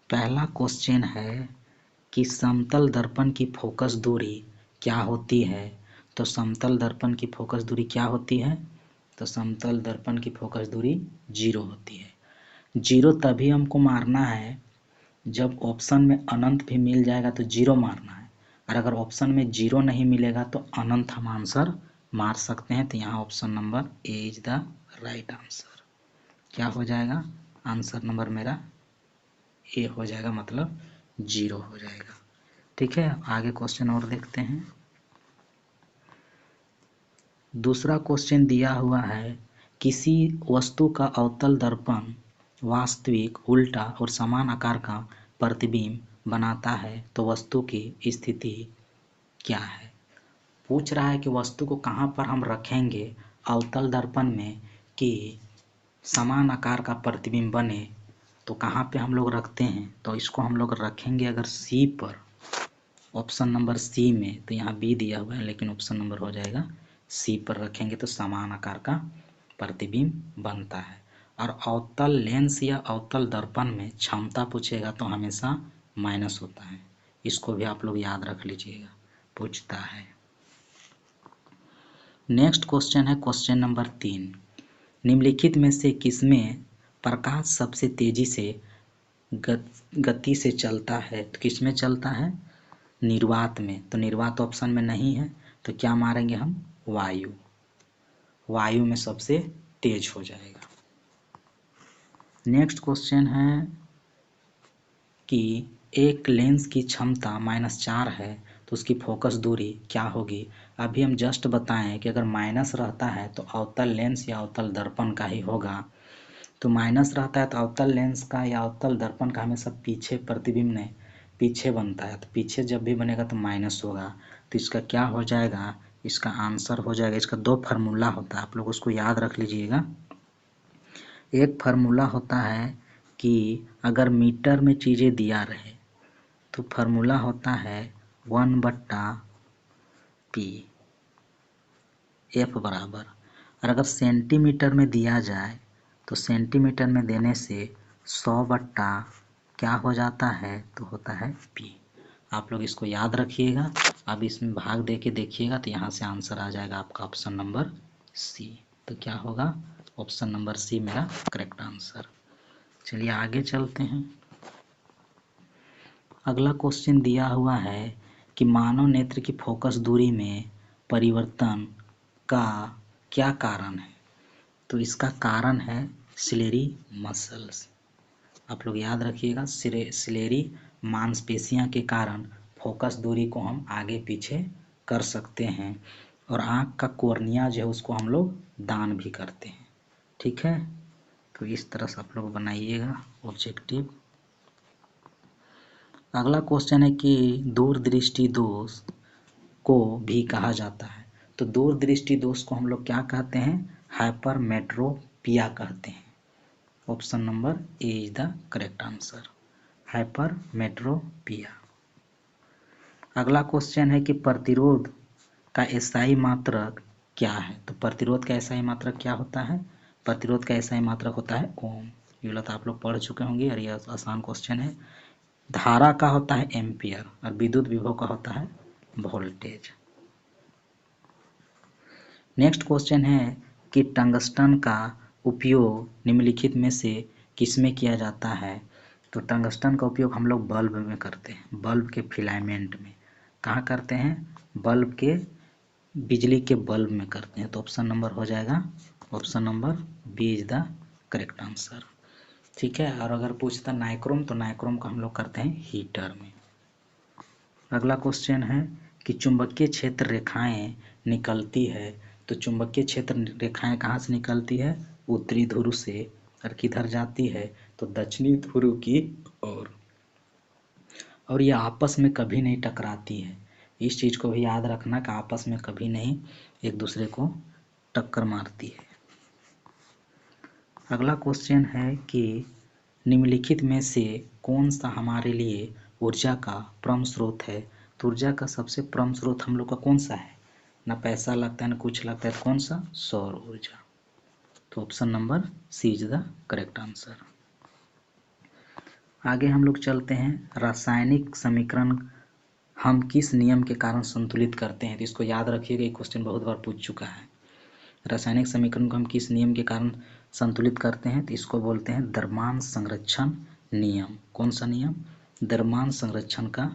पहला क्वेश्चन है कि समतल दर्पण की फोकस दूरी क्या होती है। तो समतल दर्पण की फोकस दूरी क्या होती है? तो समतल दर्पण की फोकस दूरी 0 होती है। 0 तभी हमको मारना है जब ऑप्शन में अनंत भी मिल जाएगा तो 0 मारना है, और अगर ऑप्शन में 0 नहीं मिलेगा तो अनंत हम आंसर मार सकते हैं। तो यहाँ option number A is the right answer. क्या हो जाएगा? आंसर नंबर मेरा ए हो जाएगा, मतलब 0 हो जाएगा। ठीक है, आगे क्वेश्चन और देखते हैं। दूसरा क्वेश्चन दिया हुआ है, किसी वस्तु का अवतल दर्पण वास्तविक, उल्टा और समान आकार का प्रतिबिंब बनाता है तो वस्तु की स्थिति क्या है। पूछ रहा है कि वस्तु को कहाँ पर हम रखेंगे अवतल दर्पण में कि समान आकार का प्रतिबिंब बने, तो कहाँ पे हम लोग रखते हैं? तो इसको हम लोग रखेंगे अगर सी पर, ऑप्शन नंबर सी में। तो यहाँ बी दिया हुआ है लेकिन ऑप्शन नंबर हो जाएगा सी पर रखेंगे तो समान आकार का प्रतिबिंब बनता है। और अवतल लेंस या अवतल दर्पण में क्षमता पूछेगा तो हमेशा माइनस होता है, इसको भी आप लोग याद रख लीजिएगा, पूछता है। नेक्स्ट क्वेश्चन है क्वेश्चन नंबर 3, निम्नलिखित में से किसमें प्रकाश सबसे तेजी से गति से चलता है। तो किस में चलता है? निर्वात में। तो निर्वात ऑप्शन में नहीं है तो क्या मारेंगे हम? वायु। वायु में सबसे तेज हो जाएगा। नेक्स्ट क्वेश्चन है कि एक लेंस की क्षमता -4 है तो उसकी फोकस दूरी क्या होगी। अभी हम जस्ट बताएं कि अगर माइनस रहता है तो अवतल लेंस या अवतल दर्पण का ही होगा। तो माइनस रहता है तो अवतल लेंस का या अवतल दर्पण का हमेशा पीछे प्रतिबिंब ने पीछे बनता है, तो पीछे जब भी बनेगा तो माइनस होगा। तो इसका क्या हो जाएगा? इसका आंसर हो जाएगा, इसका 2 फार्मूला होता है, आप लोग उसको याद रख लीजिएगा। एक फार्मूला होता है कि अगर मीटर में चीज़ें दिया रहे तो फार्मूला होता है 1/p एफ बराबर, और अगर सेंटीमीटर में दिया जाए तो सेंटीमीटर में देने से 100 क्या हो जाता है? तो होता है p। आप लोग इसको याद रखिएगा। अब इसमें भाग दे के देखिएगा तो यहाँ से आंसर आ जाएगा आपका ऑप्शन नंबर सी। तो क्या होगा? ऑप्शन नंबर सी मेरा करेक्ट आंसर। चलिए आगे चलते हैं। अगला क्वेश्चन दिया हुआ है कि मानव नेत्र की फोकस दूरी में परिवर्तन का क्या कारण है। तो इसका कारण है सिलेरी मसल्स। आप लोग याद रखिएगा, सिलेरी मांसपेशियां के कारण फोकस दूरी को हम आगे पीछे कर सकते हैं, और आँख का कॉर्निया जो है उसको हम लोग दान भी करते हैं। ठीक है, तो इस तरह से आप लोग बनाइएगा ऑब्जेक्टिव। अगला क्वेश्चन है कि दूरदृष्टि दोष को भी कहा जाता है। तो दूरदृष्टि दोष को हम लोग क्या कहते हैं? हाइपरमेट्रोपिया कहते हैं। Option number A is the correct answer, hypermetropia. अगला क्वेश्चन है कि प्रतिरोध का एसआई मात्रक क्या है। तो प्रतिरोध का एसआई मात्रक क्या होता है? प्रतिरोध का एसआई मात्रक होता है ओम। ये वाला तो आप लोग पढ़ चुके होंगे और यह आसान क्वेश्चन है। धारा का होता है एम्पियर और विद्युत विभव का होता है वोल्टेज। नेक्स्ट क्वेश्चन है कि टंगस्टन का उपयोग निम्नलिखित में से किसमें किया जाता है। तो टंगस्टन का उपयोग हम लोग बल्ब में करते हैं, बल्ब के फिलामेंट में। कहाँ करते हैं? बल्ब के, बिजली के बल्ब में करते हैं। तो ऑप्शन नंबर हो जाएगा option number B is the correct answer. ठीक है, और अगर पूछता नाइक्रोम तो नाइक्रोम का हम लोग करते हैं हीटर में। अगला क्वेश्चन है कि चुंबकीय क्षेत्र रेखाएं निकलती है। तो चुंबकीय क्षेत्र रेखाएं कहाँ से निकलती है? उत्तरी ध्रुव से। और किधर जाती है? तो दक्षिणी ध्रुव की ओर। और ये आपस में कभी नहीं टकराती है। इस चीज़ को भी याद रखना कि आपस में कभी नहीं एक दूसरे को टक्कर मारती है। अगला क्वेश्चन है कि निम्नलिखित में से कौन सा हमारे लिए ऊर्जा का परम स्रोत है। तो ऊर्जा का सबसे परम स्रोत हम लोग का कौन सा है? ना पैसा लगता है ना कुछ लगता है, कौन सा? सौर ऊर्जा। तो option number C is the correct answer. आगे हम लोग चलते हैं, रासायनिक समीकरण हम किस नियम के कारण संतुलित करते हैं। तो इसको याद रखिएगा, ये क्वेश्चन बहुत बार पूछ चुका है। रासायनिक समीकरण को हम किस नियम के कारण संतुलित करते हैं, तो इसको बोलते हैं द्रव्यमान संरक्षण नियम। कौन सा नियम? द्रव्यमान संरक्षण का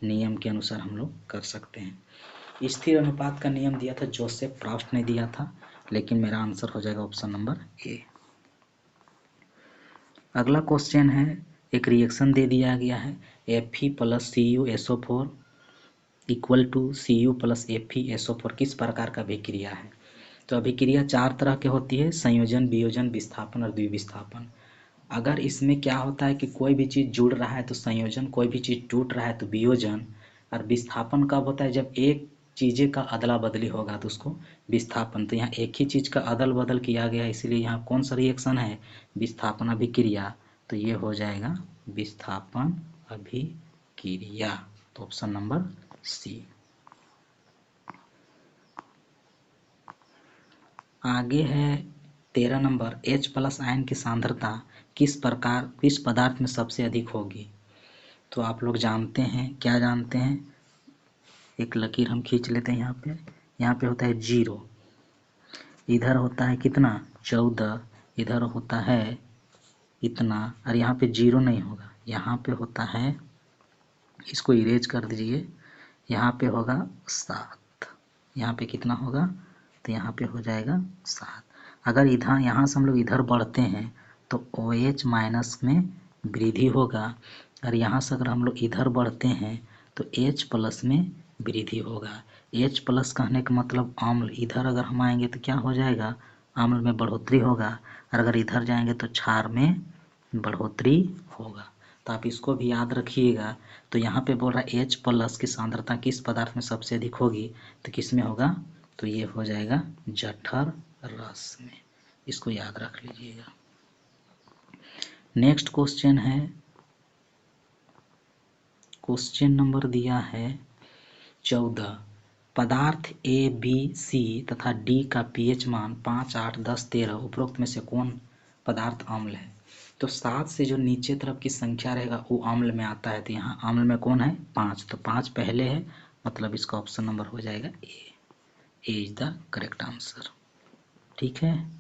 नियम के अनुसार हम लोग कर सकते हैं। स्थिर अनुपात का नियम दिया था जोसेफ प्रॉस्ट ने दिया था, लेकिन मेरा आंसर हो जाएगा ऑप्शन नंबर ए। अगला क्वेश्चन है, एक रिएक्शन दे दिया गया है Fe + CuSO4 = Cu + FeSO4 किस प्रकार का अभिक्रिया है। तो अभिक्रिया 4 तरह के होती है, संयोजन, वियोजन, विस्थापन और द्विविस्थापन। अगर इसमें क्या होता है कि कोई भी चीज़ जुड़ रहा है तो संयोजन, कोई भी चीज़ टूट रहा है तो वियोजन, और विस्थापन कब होता है? जब एक चीज़ें का अदला बदली होगा तो उसको विस्थापन। तो यहाँ एक ही चीज़ का अदल बदल किया गया है, इसलिए यहाँ कौन सा रिएक्शन है? विस्थापन अभिक्रिया। तो ये हो जाएगा विस्थापन अभिक्रिया। तो ऑप्शन नंबर सी। आगे है 13 नंबर, H+ आयन की सांद्रता किस पदार्थ में सबसे अधिक होगी। तो आप लोग जानते हैं, क्या जानते हैं? एक लकीर हम खींच लेते हैं यहाँ पे होता है 0, इधर होता है कितना? 14, इधर होता है इतना, और यहाँ पे 0 नहीं होगा, यहाँ पे होता है, इसको इरेज कर दीजिए, यहाँ पे होगा 7, यहाँ पे कितना होगा? तो यहाँ पे हो जाएगा 7। अगर इधर यहाँ से हम लोग इधर बढ़ते हैं तो OH- में वृद्धि होगा, और यहाँ से अगर हम लोग इधर बढ़ते हैं तो H+ में वृद्धि होगा। H+ कहने का मतलब अम्ल, इधर अगर हम आएंगे तो क्या हो जाएगा? अम्ल में बढ़ोतरी होगा, और अगर इधर जाएंगे तो क्षार में बढ़ोतरी होगा। तो आप इसको भी याद रखिएगा। तो यहाँ पे बोल रहा है H+ की सांद्रता किस पदार्थ में सबसे अधिक होगी, तो किस में होगा? तो ये हो जाएगा जठर रस में। इसको याद रख लीजिएगा। नेक्स्ट क्वेश्चन है, क्वेश्चन नंबर दिया है 14, पदार्थ A, B, C तथा D का pH मान 5, 8, 10, 13 उपरोक्त में से कौन पदार्थ अम्ल है। तो 7 से जो नीचे तरफ की संख्या रहेगा वो अम्ल में आता है। तो यहाँ अम्ल में कौन है? 5, तो 5 पहले है, मतलब इसका ऑप्शन नंबर हो जाएगा ए। ए इज द करेक्ट आंसर। ठीक है।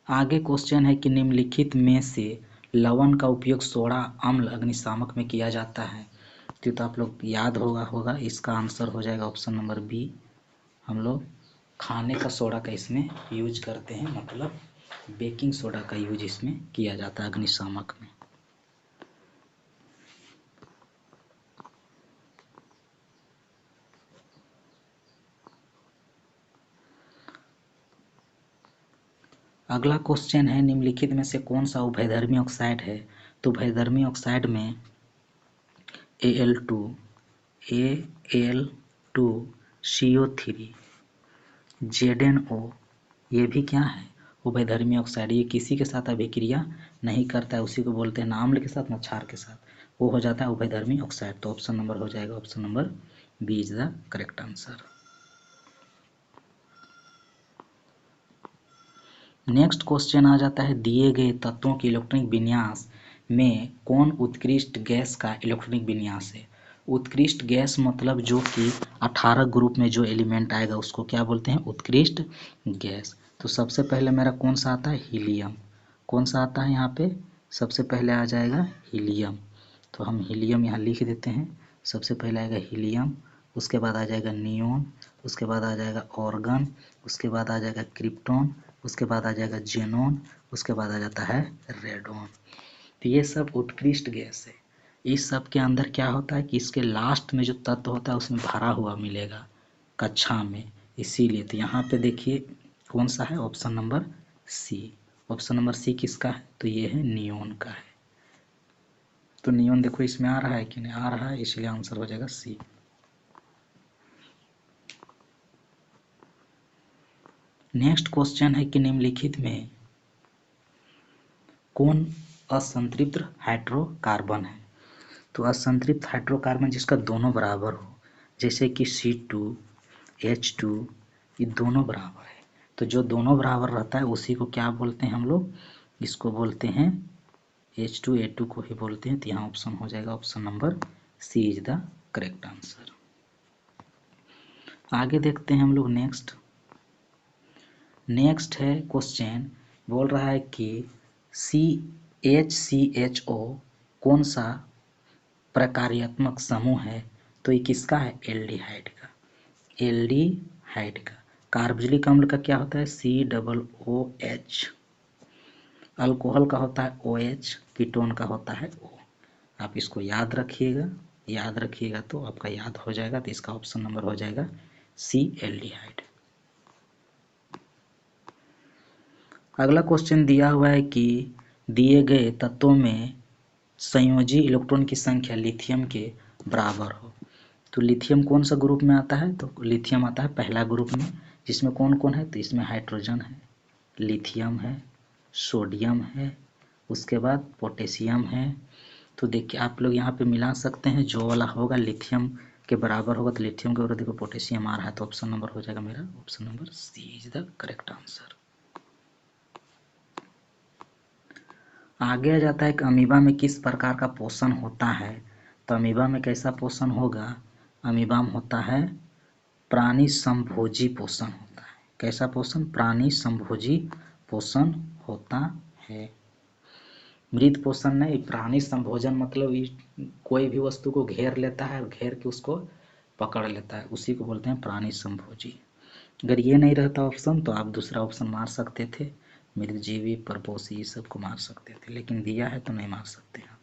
आगे क्वेश्चन है कि निम्नलिखित में से लवण का उपयोग सोडा अम्ल अग्निशामक में किया जाता है। तो आप लोग याद होगा इसका आंसर हो जाएगा ऑप्शन नंबर बी। हम लोग खाने का सोडा का इसमें यूज करते हैं, मतलब बेकिंग सोडा का यूज इसमें किया जाता है अग्निशामक में। अगला क्वेश्चन है, निम्नलिखित में से कौन सा उभयधर्मी ऑक्साइड है। तो उभयधर्मी ऑक्साइड में Al2, CO3, ZnO, ये भी क्या है? उभयधर्मी ऑक्साइड। ये किसी के साथ अभिक्रिया नहीं करता है, उसी को बोलते हैं ना अम्ल के साथ ना क्षार के साथ, वो हो जाता है उभयधर्मी ऑक्साइड। तो ऑप्शन नंबर हो जाएगा option number B is the correct answer. Next question आ जाता है, दिए गए तत्वों के इलेक्ट्रॉनिक विन्यास में कौन उत्कृष्ट गैस का इलेक्ट्रॉनिक विन्यास है। उत्कृष्ट गैस मतलब जो कि 18 ग्रुप में जो एलिमेंट आएगा उसको क्या बोलते हैं? उत्कृष्ट गैस। तो सबसे पहले मेरा कौन सा आता है? हीलियम। कौन सा आता है यहाँ पे? सबसे पहले आ जाएगा हीलियम। तो हम हीलियम यहाँ लिख देते हैं। सबसे पहले आएगा हीलियम, उसके बाद आ जाएगा नियोन, उसके बाद आ जाएगा ऑर्गन, उसके बाद आ जाएगा क्रिप्टॉन, उसके बाद आ जाएगा जेनॉन, उसके बाद आ जाता है रेडॉन। तो ये सब उत्कृष्ट गैस है। इस सब के अंदर क्या होता है कि इसके लास्ट में जो तत्व होता है उसमें भरा हुआ मिलेगा कक्षा में, इसीलिए। तो यहाँ पे देखिए कौन सा है? Option number C. Option number C किसका है? तो ये है नियोन का है। तो नियोन देखो इसमें आ रहा है कि नहीं आ रहा है, इसलिए आंसर हो जाएगा सी। नेक्स्ट क्वेश्चन है कि निम्नलिखित में कौन असंतृप्त हाइड्रोकार्बन है। तो असंतृप्त हाइड्रोकार्बन जिसका दोनों बराबर हो, जैसे कि C2, H2, ये दोनों बराबर है। तो जो दोनों बराबर रहता है उसी को क्या बोलते हैं हम लोग? इसको बोलते हैं H2A2 को ही बोलते हैं। तो यहाँ ऑप्शन हो जाएगा option number C is the correct answer. आगे देखते हैं हम लोग नेक्स्ट है क्वेश्चन, बोल रहा है कि CHCHO कौन सा प्रकार्यात्मक समूह है? तो ये किसका है? एल्डिहाइड का। एल्डिहाइड का। कार्बोक्सिलिक अम्ल का क्या होता है? COOH। अल्कोहल का होता है OH। कीटोन का होता है O। आप इसको याद रखिएगा तो आपका याद हो जाएगा। तो इसका ऑप्शन नंबर हो जाएगा सी, एल्डिहाइड। अगला क्वेश्चन दिया हुआ है कि दिए गए तत्वों में संयोजी इलेक्ट्रॉन की संख्या लिथियम के बराबर हो। तो लिथियम कौन सा ग्रुप में आता है? तो लिथियम आता है पहला ग्रुप में, जिसमें कौन कौन है? तो इसमें हाइड्रोजन है, लिथियम है, सोडियम है, उसके बाद पोटेशियम है। तो देखिए आप लोग यहाँ पे मिला सकते हैं, जो वाला होगा लिथियम के बराबर होगा तो लिथियम के ऊपर देखो पोटेशियम आ रहा है, तो ऑप्शन नंबर हो जाएगा मेरा option number C is the correct answer. आगे आ जाता है कि अमीबा में किस प्रकार का पोषण होता है? तो अमीबा में कैसा पोषण होगा? अमीबा में होता है प्राणी संभोजी पोषण होता है। कैसा पोषण? प्राणी संभोजी पोषण होता है। मृत पोषण नहीं, प्राणी संभोजन मतलब कोई भी वस्तु को घेर लेता है और घेर के उसको पकड़ लेता है, उसी को बोलते हैं प्राणी संभोजी। अगर ये नहीं रहता ऑप्शन तो आप दूसरा ऑप्शन मार सकते थे, मृतजीवी, परपोषी, सबको मार सकते थे, लेकिन दिया है तो नहीं मार सकते हैं।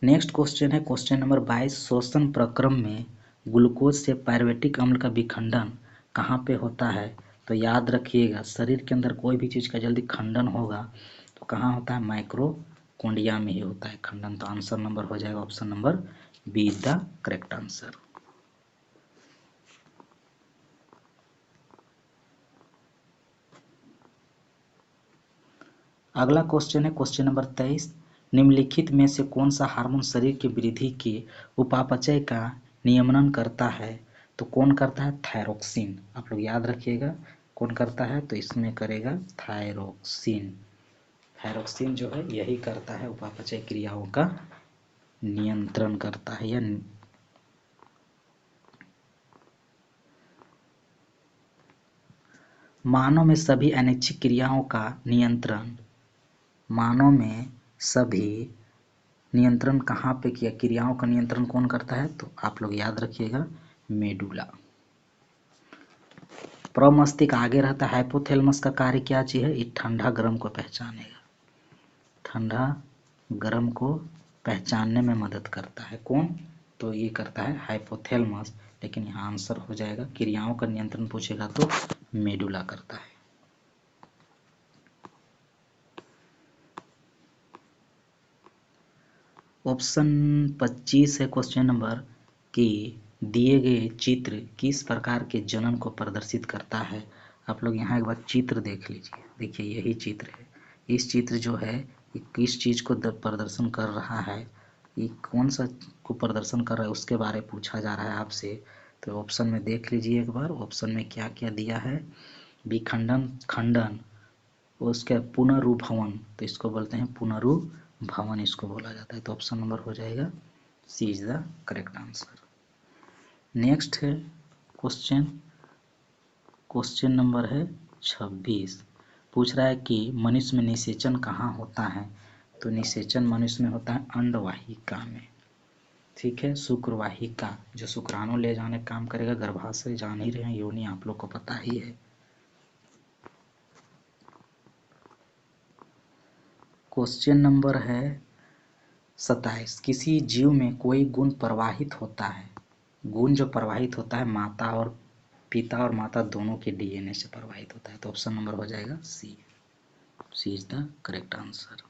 नेक्स्ट क्वेश्चन है क्वेश्चन नंबर 22। श्वसन प्रक्रम में ग्लूकोज से पायरुवेटिक अम्ल का विखंडन कहाँ पे होता है? तो याद रखिएगा, शरीर के अंदर कोई भी चीज़ का जल्दी खंडन होगा तो कहाँ होता है? माइक्रोकोंडिया में ही होता है खंडन। तो आंसर नंबर हो जाएगा option number B is the correct answer. अगला क्वेश्चन है क्वेश्चन नंबर 23। निम्नलिखित में से कौन सा हार्मोन शरीर की वृद्धि के उपापचय का नियमन करता है? तो कौन करता है? थायरोक्सिन। आप लोग याद रखिएगा कौन करता है, तो इसमें करेगा थायरोक्सिन। थायरोक्सिन जो है यही करता है, उपापचय क्रियाओं का नियंत्रण करता है या मानव में सभी अनैच्छिक क्रियाओं का नियंत्रण, मानव में सभी नियंत्रण कहाँ पे किया? क्रियाओं का नियंत्रण कौन करता है? तो आप लोग याद रखिएगा मेडुला। प्रमस्तिष्क आगे रहता है। हाइपोथैलेमस का कार्य क्या चीज है? ये ठंडा गर्म को पहचानेगा, ठंडा गर्म को पहचानने में मदद करता है। कौन? तो ये करता है हाइपोथैलेमस। लेकिन यहाँ आंसर हो जाएगा, क्रियाओं का नियंत्रण पूछेगा तो मेडुला करता है। ऑप्शन 25 है क्वेश्चन नंबर कि दिए गए चित्र किस प्रकार के जनन को प्रदर्शित करता है? आप लोग यहाँ एक बार चित्र देख लीजिए। देखिए यही चित्र है। इस चित्र जो है ये किस चीज़ को प्रदर्शन कर रहा है, ये कौन सा को प्रदर्शन कर रहा है उसके बारे में पूछा जा रहा है आपसे। तो ऑप्शन में देख लीजिए एक बार, ऑप्शन में क्या क्या दिया है। विखंडन, खंडन, उसके पुनरुभवन, तो इसको बोलते हैं पुनरुभवन, इसको बोला जाता है। तो ऑप्शन नंबर हो जाएगा C is the correct answer. Next है क्वेश्चन, क्वेश्चन नंबर है 26। पूछ रहा है कि मनुष्य में निषेचन कहाँ होता है? तो निषेचन मनुष्य में होता है अंडवाहिका में। ठीक है, शुक्रवाहिका जो शुक्राणु ले जाने का काम करेगा, गर्भाशय जान ही रहे हैं, योनि आप लोग को पता ही है। क्वेश्चन नंबर है 27। किसी जीव में कोई गुण प्रवाहित होता है, गुण जो प्रवाहित होता है माता और पिता और माता दोनों के डीएनए से प्रवाहित होता है। तो ऑप्शन नंबर हो जाएगा सी, सी इज द करेक्ट आंसर।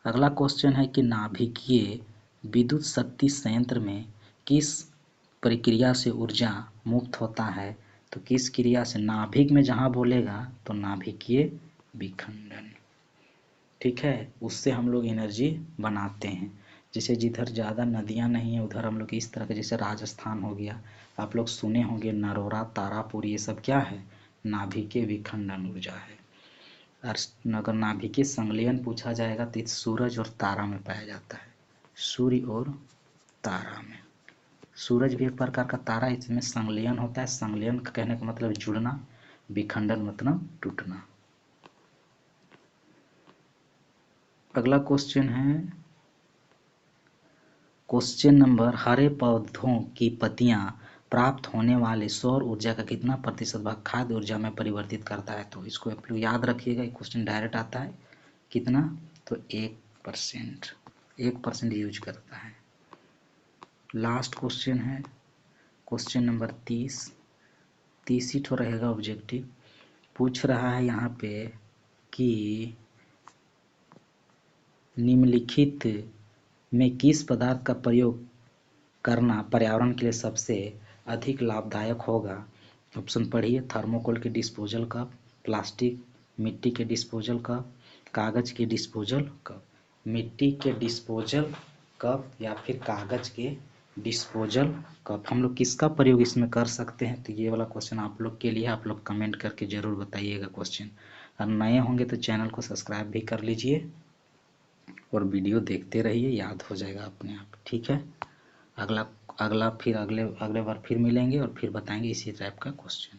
अगला क्वेश्चन है कि नाभिकीय विद्युत शक्ति संयंत्र में किस प्रक्रिया से ऊर्जा मुक्त होता है? तो किस क्रिया से? नाभिक में जहाँ बोलेगा तो नाभिकीय विखंडन। ठीक है, उससे हम लोग एनर्जी बनाते हैं। जैसे जिधर ज़्यादा नदियाँ नहीं है उधर हम लोग इस तरह के, जैसे राजस्थान हो गया, आप लोग सुने होंगे नरोरा, तारापुर, ये सब क्या है? नाभिकीय विखंडन ऊर्जा है। और अगर नाभिकीय संलयन पूछा जाएगा तो सूरज और तारा में पाया जाता है, सूर्य और तारा में। सूरज भी एक प्रकार का तारा, इसमें संलयन होता है। संलयन का कहने का मतलब जुड़ना, विखंडन मतलब टूटना। अगला क्वेश्चन है क्वेश्चन नंबर, हरे पौधों की पत्तियां प्राप्त होने वाले सौर ऊर्जा का कितना प्रतिशत भाग खाद्य ऊर्जा में परिवर्तित करता है। तो इसको आप लोग याद रखिएगा, ये क्वेश्चन डायरेक्ट आता है। कितना? तो 1%, 1% यूज करता है। लास्ट क्वेश्चन है क्वेश्चन नंबर 30 ही ठो रहेगा ऑब्जेक्टिव। पूछ रहा है यहाँ पे कि निम्नलिखित में किस पदार्थ का प्रयोग करना पर्यावरण के लिए सबसे अधिक लाभदायक होगा। ऑप्शन पढ़िए, थर्मोकोल के डिस्पोजल कप, प्लास्टिक मिट्टी के डिस्पोजल कप, कागज के डिस्पोजल कप। मिट्टी के डिस्पोजल कप या फिर कागज के डिस्पोजल कप, हम लोग किसका प्रयोग इसमें कर सकते हैं। तो ये वाला क्वेश्चन आप लोग के लिए, आप लोग कमेंट करके ज़रूर बताइएगा क्वेश्चन। और नए होंगे तो चैनल को सब्सक्राइब भी कर लीजिए और वीडियो देखते रहिए, याद हो जाएगा अपने आप। ठीक है, अगला फिर अगले बार फिर मिलेंगे और फिर बताएंगे इसी टाइप का क्वेश्चन।